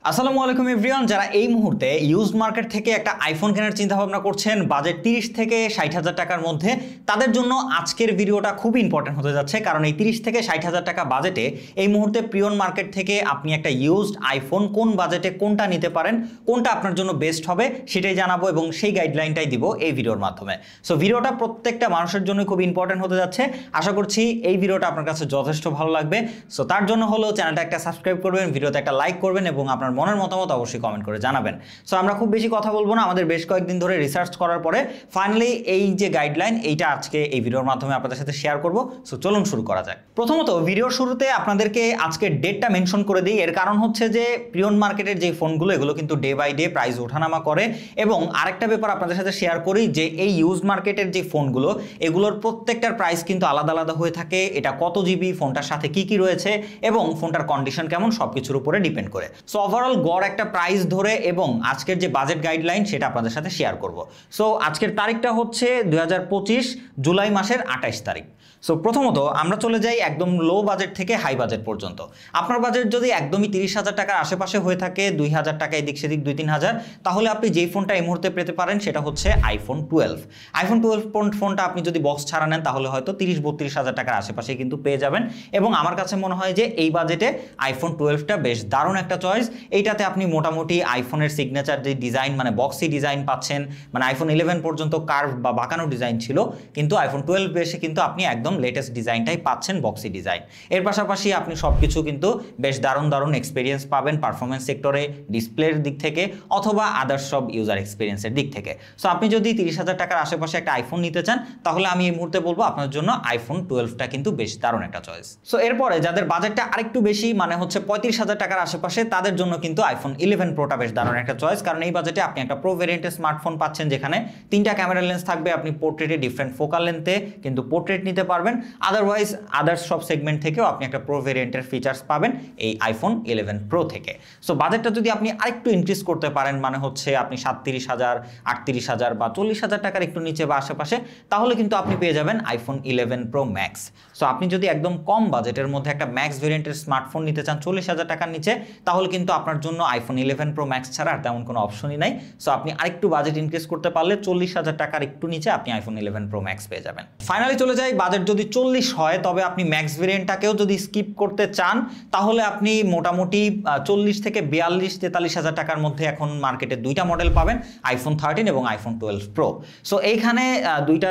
আসসালামু আলাইকুম এভরিওয়ান, যারা এই মুহূর্তে ইউজড মার্কেট থেকে একটা আইফোন কেনার চিন্তা ভাবনা করছেন বাজেট 30 থেকে 60,000 টাকার মধ্যে, তাদের জন্য আজকের ভিডিওটা খুব ইম্পর্টেন্ট হতে যাচ্ছে। কারণ এই 30 থেকে 60,000 টাকা বাজেটে এই মুহূর্তে প্রিয়ন মার্কেট থেকে আপনি একটা ইউজড আইফোন কোন বাজেটে কোনটা নিতে পারেন, কোনটা আপনার জন্য বেস্ট হবে সেটাই জানাবো এবং সেই গাইডলাইনটাই দিব এই ভিডিওর মাধ্যমে। সো ভিডিওটা প্রত্যেকটা মানুষের জন্য খুব ইম্পর্টেন্ট হতে যাচ্ছে। আশা করছি এই ভিডিওটা আপনার কাছে যথেষ্ট ভালো লাগবে। সো তার জন্য হলো চ্যানেলটা একটা সাবস্ক্রাইব করবেন, ভিডিওতে একটা লাইক করবেন এবং আপনার মনের মতামত অবশ্যই কমেন্ট করে জানাবেন। সো আমরা খুব বেশি কথা বলবো না, আমাদের বেশ কয়েকদিন ধরে রিসার্চ করার পরে ফাইনালি এই যে গাইডলাইন এইটা আজকে এই ভিডিওর মাধ্যমে আপনাদের সাথে শেয়ার করব। সো চলুন শুরু করা যাক। প্রথমত ভিডিওর শুরুতে আপনাদেরকে আজকে ডেটটা মেনশন করে দিই। এর কারণ হচ্ছে যে প্রিয়ন মার্কেটের যে ফোনগুলো এগুলো কিন্তু ডে বাই ডে প্রাইস ওঠানামা করে। এবং আরেকটা ব্যাপার আপনাদের সাথে শেয়ার করি যে এই ইউজ মার্কেটের যে ফোনগুলো এগুলোর প্রত্যেকটার প্রাইস কিন্তু আলাদা আলাদা হয়ে থাকে। এটা কত জিবি, ফোনটার সাথে কি কি রয়েছে এবং ফোনটার কন্ডিশন কেমন সবকিছুর উপরে ডিপেন্ড করে। সো ওভারঅল গড় একটা প্রাইস ধরে এবং আজকের যে বাজেট গাইডলাইন সেটা আপনাদের সাথে শেয়ার করব। সো আজকের তারিখটা হচ্ছে 2025 জুলাই মাসের 28 তারিখ। সো প্রথমত আমরা চলে যাই একদম লো বাজেট থেকে হাই বাজেট পর্যন্ত। আপনার বাজেট যদি একদমই 30,000 টাকার আশেপাশে হয়ে থাকে, 2,000 টাকা এদিক সেদিক 2-3,000, তাহলে আপনি যেই ফোনটা এই মুহূর্তে পেতে পারেন সেটা হচ্ছে আইফোন 12। আইফোন 12 ফোনটা আপনি যদি বক্স ছাড়া নেন তাহলে হয়তো 30-32,000 টাকার আশেপাশে কিন্তু পেয়ে যাবেন। এবং আমার কাছে মনে হয় যে এই বাজেটে আইফোন 12টা বেশ দারুণ একটা চয়েস। এইটাতে আপনি মোটামুটি আইফোনের সিগনেচার যে ডিজাইন মানে বক্সি ডিজাইন পাচ্ছেন, মানে আইফোন 11 পর্যন্ত কার্ভ বা বাঁকানো ডিজাইন ছিল, কিন্তু আইফোন 12 এসে কিন্তু আপনি একদম লেটেস্ট ডিজাইনটাই পাচ্ছেন, বক্সি ডিজাইন। এর পাশাপাশি আপনি সব কিছু কিন্তু বেশ দারুণ দারুণ এক্সপিরিয়েন্স পাবেন পারফরমেন্স সেক্টরে, ডিসপ্লের দিক থেকে অথবা আদার্স সব ইউজার এক্সপিরিয়েন্সের দিক থেকে। সো আপনি যদি 30,000 টাকার আশেপাশে একটা আইফোন নিতে চান তাহলে আমি এই মুহূর্তে বলবো আপনার জন্য আইফোন 12টা কিন্তু বেশ দারুণ একটা চয়েস। সো এরপরে যাদের বাজেটটা আরেকটু বেশি মানে হচ্ছে 35,000 টাকার আশেপাশে, তাদের জন্য কিন্তু আইফোন 11 প্রোটা বেশ দারুণ একটা চয়েস। কারণ এই বাজেটে আপনি একটা প্রো ভেরিয়েন্টের স্মার্টফোন পাচ্ছেন যেখানে 3টা ক্যামেরা লেন্স থাকবে। আপনি পোর্ট্রেটে ডিফারেন্ট ফোকাল লেন্থে কিন্তু পোর্ট্রেট নিতে পারবেন। আদারওয়াইজ আদার্স সব সেগমেন্ট থেকেও আপনি একটা প্রো ভেরিয়েন্টের ফিচার্স পাবেন এই আইফোন 11 প্রো থেকে। সো বাজেটটা যদি আপনি আরেকটু ইনক্রিজ করতে পারেন, মানে হচ্ছে আপনি 37,000, 38,000 বা 40,000 টাকার একটু নিচে বা আশেপাশে, তাহলে কিন্তু আপনি পেয়ে যাবেন আইফোন 11 প্রো ম্যাক্স। সো আপনি যদি একদম কম বাজেটের মধ্যে একটা ম্যাক্স ভেরিয়েন্টের স্মার্টফোন নিতে চান 40,000 টাকার নিচে, তাহলে কিন্তু আপনার জন্য আইফোন 11 প্রো ম্যাক্স ছাড়া আর তেমন কোনো অপশনই নাই। সো আপনি আরেকটু বাজেট ইনক্রিজ করতে পারলে 40,000 টাকার একটু নিচে আপনি আইফোন 11 প্রো ম্যাক্স পেয়ে যাবেন। ফাইনালি চলে যাই, বাজেট যদি 40 হয় তবে আপনি ম্যাক্স ভেরিয়েন্টটাকেও যদি স্কিপ করতে চান তাহলে আপনি মোটামুটি 40 থেকে 42-43,000 টাকার মধ্যে এখন মার্কেটে দুইটা মডেল পাবেন, আইফোন 13 এবং আইফোন 12 প্রো। সো এইখানে দুইটা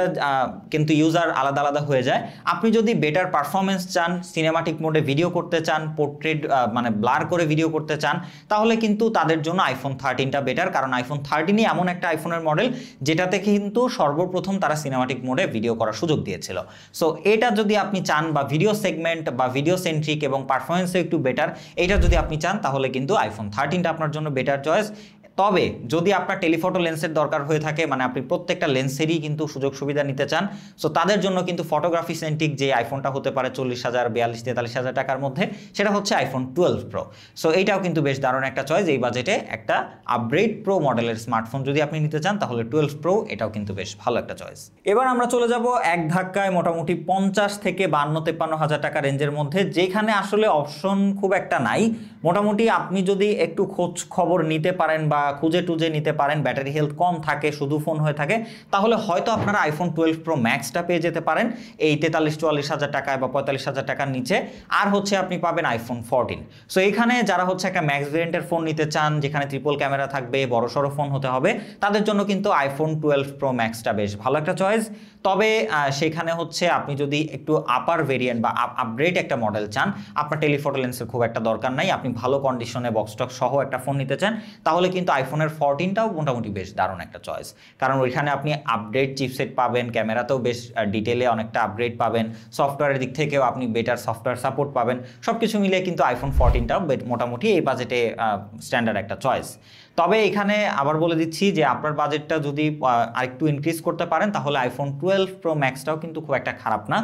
কিন্তু ইউজার আলাদা আলাদা হয়ে যায়। আপনি যদি বেটার পারফরমেন্স চান, সিনেমাটিক মোডে ভিডিও করতে চান, পোর্ট্রেট মানে ব্লার করে ভিডিও করতে চান, তাহলে কিন্তু তাদের জন্য আইফোন 13টা বেটার। কারণ আইফোন 13ই এমন একটা আইফোনের মডেল যেটাতে কিন্তু সর্বপ্রথম তারা সিনেমাটিক মোডে ভিডিও করার সুযোগ দিয়েছিল। সো এটা যদি আপনি চান বা ভিডিও সেগমেন্ট বা ভিডিও সেন্ট্রিক এবং পারফরমেন্সও একটু বেটার, এটা যদি আপনি চান তাহলে কিন্তু আইফোন 13টা আপনার জন্য বেটার চয়েস। তবে যদি আপনার টেলিফটো লেন্সের দরকার হয়ে থাকে, মানে আপনি প্রত্যেকটা লেন্সেরই কিন্তু সুযোগ সুবিধা নিতে চান, সো তাদের জন্য কিন্তু ফটোগ্রাফি সেন্ট্রিক যে আইফোনটা হতে পারে 40,000, 42-43,000 টাকার মধ্যে, সেটা হচ্ছে আইফোন 12 প্রো। সো এইটাও কিন্তু বেশ দারুণ একটা চয়েস। এই বাজেটে একটা আপগ্রেড প্রো মডেলের স্মার্টফোন যদি আপনি নিতে চান তাহলে 12 প্রো এটাও কিন্তু বেশ ভালো একটা চয়েস। এবার আমরা চলে যাব এক ধাক্কায় মোটামুটি 50 থেকে 52-53,000 টাকা রেঞ্জের মধ্যে, যেখানে আসলে অপশন খুব একটা নাই। মোটামুটি আপনি যদি একটু খোঁজ খবর নিতে পারেন বা খুঁজে টুজে নিতে পারেন, ব্যাটারি হেলথ কম থাকে, শুধু ফোন হয়ে থাকে, তাহলে হয়তো আপনারা আইফোন 12 প্রো ম্যাক্সটা পেয়ে যেতে পারেন এই 43-44,000 টাকায় বা 45,000 টাকার নিচে। আর হচ্ছে আপনি পাবেন আইফোন 14। সো এইখানে যারা হচ্ছে একটা ম্যাক্স ভেরিয়েন্টের ফোন নিতে চান যেখানে ট্রিপল ক্যামেরা থাকবে, বড়সড় ফোন হতে হবে, তাদের জন্য কিন্তু আইফোন 12 প্রো ম্যাক্সটা বেশ ভালো একটা চয়েস। তবে সেখানে হচ্ছে আপনি যদি একটু আপার ভেরিয়েন্ট বা আপগ্রেড একটা মডেল চান, আপনার টেলিফটো লেন্সের খুব একটা দরকার নাই, আপনি ভালো কন্ডিশনে বক্সটক সহ একটা ফোন নিতে চান, তাহলে কিন্তু আইফোনের 14টাও মোটামুটি বেশ দারুণ একটা চয়েস। কারণ ওইখানে আপনি আপডেট চিপসেট পাবেন, ক্যামেরাতেও বেশ ডিটেলে অনেকটা আপগ্রেড পাবেন, সফটওয়্যারের দিক থেকেও আপনি বেটার সফটওয়্যার সাপোর্ট পাবেন। সব কিছু মিলিয়ে কিন্তু আইফোন 14টাও মোটামুটি এই বাজেটে স্ট্যান্ডার্ড একটা চয়েস। তবে এখানে আবার বলে দিচ্ছি যে আপনার বাজেটটা যদি আরেকটু ইনক্রিজ করতে পারেন তাহলে আইফোন 12 প্রো ম্যাক্সটাও কিন্তু খুব একটা খারাপ না।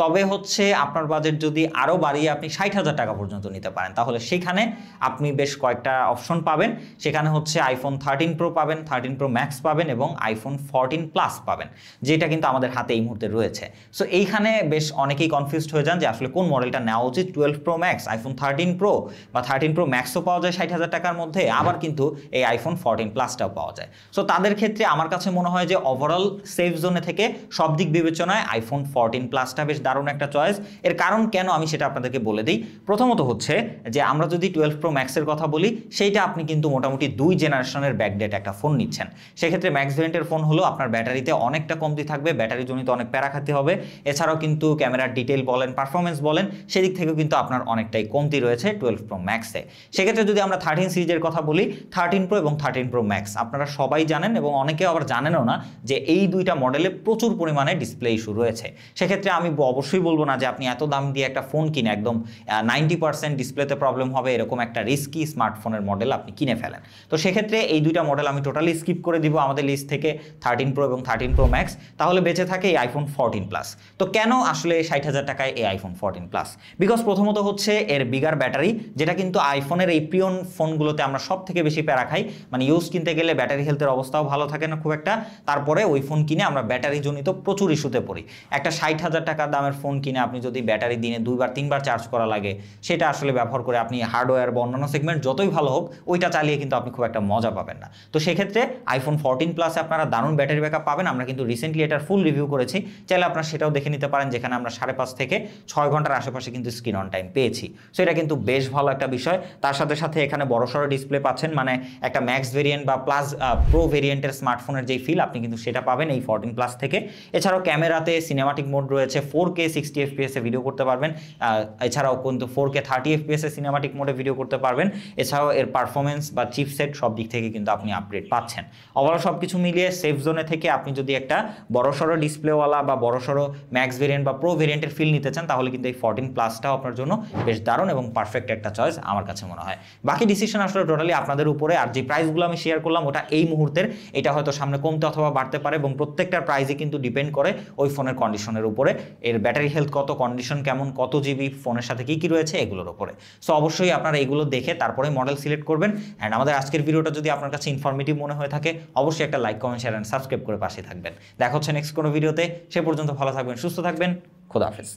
তবে হচ্ছে আপনার বাজেট যদি আরও বাড়িয়ে আপনি 60,000 টাকা পর্যন্ত নিতে পারেন তাহলে সেখানে আপনি বেশ কয়েকটা অপশন পাবেন। সেখানে হচ্ছে আইফোন 13 প্রো পাবেন, 13 প্রো ম্যাক্স পাবেন এবং আইফোন 14 প্লাস পাবেন, যেটা কিন্তু আমাদের হাতে এই মুহূর্তে রয়েছে। সো এইখানে বেশ অনেকেই কনফিউজড হয়ে যান যে আসলে কোন মডেলটা নেওয়া উচিত, 12 প্রো ম্যাক্স, আইফোন 13 প্রো বা 13 প্রো ম্যাক্সও পাওয়া যায় 60,000 টাকার মধ্যে, আবার কিন্তু এই আইফোন 14 প্লাসটাও পাওয়া যায়। সো তাদের ক্ষেত্রে আমার কাছে মনে হয় যে ওভারঅল সেফ জোনে থেকে সব দিক বিবেচনায় আইফোন 14 প্লাসটা বেশ দারুণ একটা চয়েস। এর কারণ কেন আমি সেটা আপনাদেরকে বলে দিই। প্রথমত হচ্ছে যে আমরা যদি 12 প্রো ম্যাক্সের কথা বলি, সেইটা আপনি কিন্তু মোটামুটি 2 জেনারেশনের ব্যাকডেট একটা ফোন নিচ্ছেন। সেক্ষেত্রে ম্যাক্স ভেরিয়েন্টের ফোন হলো আপনার ব্যাটারিতে অনেকটা কমতি থাকবে, ব্যাটারি জনিত অনেক প্যারা খাতে হবে। এছাড়াও কিন্তু ক্যামেরার ডিটেল বলেন, পারফরমেন্স বলেন, সেদিক থেকেও কিন্তু আপনার অনেকটাই কমতি রয়েছে 12 প্রো ম্যাক্সে। সেক্ষেত্রে যদি আমরা 13 সিরিজের কথা বলি, 13 প্রো এবং 13 প্রো ম্যাক্স আপনারা সবাই জানেন এবং অনেকে আবার জানেনও না যে এই দুইটা মডেলে প্রচুর পরিমাণে ডিসপ্লে ইস্যু রয়েছে। সেক্ষেত্রে আমি অবশ্যই বলবো না যে আপনি এত দাম দিয়ে একটা ফোন কিনে একদম 90% ডিসপ্লেতে প্রবলেম হবে এরকম একটা রিস্কি স্মার্টফোনের মডেল আপনি কিনে ফেলেন। তো সেক্ষেত্রে এই দুইটা মডেল আমি টোটালি স্কিপ করে দিব আমাদের লিস্ট থেকে, 13 প্রো এবং 13 প্রো ম্যাক্স। তাহলে বেঁচে থাকে এই আইফোন 14 প্লাস। তো কেন আসলে 60,000 টাকায় এই আইফোন 14 প্লাস? বিকজ প্রথমত হচ্ছে এর বিগার ব্যাটারি, যেটা কিন্তু আইফোনের এই প্রিয়ন ফোনগুলোতে আমরা সব থেকে বেশি প্যারা খাই। মানে ইউজ কিনতে গেলে ব্যাটারি হেলথের অবস্থাও ভালো থাকে না খুব একটা, তারপরে ওই ফোন কিনে আমরা ব্যাটারি জনিত প্রচুর ইস্যুতে পড়ি। একটা 60,000 টাকার দামের ফোন কিনে আপনি যদি ব্যাটারি দিনে 2-3বার চার্জ করা লাগে, সেটা আসলে ব্যবহার করে আপনি হার্ডওয়্যার বা অন্যান্য সেগমেন্ট যতই ভালো হোক ওইটা চালিয়ে কিন্তু আপনি খুব একটা মজা পাবেন না। তো সেক্ষেত্রে আইফোন 14 প্লাসে আপনারা দারুণ ব্যাটারি ব্যাকআপ পাবেন। আমরা কিন্তু রিসেন্টলি এটার ফুল রিভিউ করেছি, চাইলে আপনারা সেটাও দেখে নিতে পারেন, যেখানে আমরা 5.5 থেকে 6 ঘন্টার আশেপাশে কিন্তু স্ক্রিন অন টাইম পেয়েছি। সো এটা কিন্তু বেশ ভালো একটা বিষয়। তার সাথে সাথে এখানে বড়সড় ডিসপ্লে পাচ্ছেন, মানে একটা ম্যাক্স ভেরিয়েন্ট বা প্লাস প্রো ভেরিয়েন্টের স্মার্টফোনের যেই ফিল আপনি কিন্তু সেটা পাবেন এই 14 প্লাস থেকে। এছাড়াও ক্যামেরাতে সিনেমাটিক মোড রয়েছে, 4K 60 FPS এ ভিডিও করতে পারবেন। এছাড়াও কিন্তু 4K 30 FPS এ সিনেমাটিক মোডে ভিডিও করতে পারবেন। এছাড়াও এর পারফরমেন্স বা চিপসেট সব দিক থেকে কিন্তু আপনি আপগ্রেড পাচ্ছেন। ওভারঅল সব কিছু মিলিয়ে সেফ জোনে থেকে আপনি যদি একটা বড়সড় ডিসপ্লেওয়ালা বা বড়সড় ম্যাক্স ভেরিয়েন্ট বা প্রো ভেরিয়েন্টের ফিল নিতে চান তাহলে কিন্তু এই 14 প্লাসটাও আপনার জন্য বেশ দারুণ এবং পারফেক্ট একটা চয়েস আমার কাছে মনে হয়। বাকি ডিসিশন আসলে টোটালি আপনাদের উপরে। আর যে প্রাইসগুলো আমি শেয়ার করলাম ওটা এই মুহূর্তের, এটা হয়তো সামনে কমতে অথবা বাড়তে পারে এবং প্রত্যেকটার প্রাইসই কিন্তু ডিপেন্ড করে ওই ফোনের কন্ডিশনের উপরে, এর ব্যাটারি হেলথ কত, কন্ডিশন কেমন, কত জিবি, ফোনের সাথে কী কী রয়েছে এগুলোর উপরে। সো অবশ্যই আপনারা এগুলো দেখে তারপরে মডেল সিলেক্ট করবেন। অ্যান্ড আমাদের আজকের ভিডিওটা যদি আপনার কাছে ইনফরমেটিভ মনে হয়ে থাকে অবশ্যই একটা like, comment, share and subscribe করে পাশে থাকবেন। দেখা হচ্ছে নেক্সট কোনো ভিডিওতে। সে পর্যন্ত ভালো থাকবেন, সুস্থ থাকবেন। খোদা হাফেজ।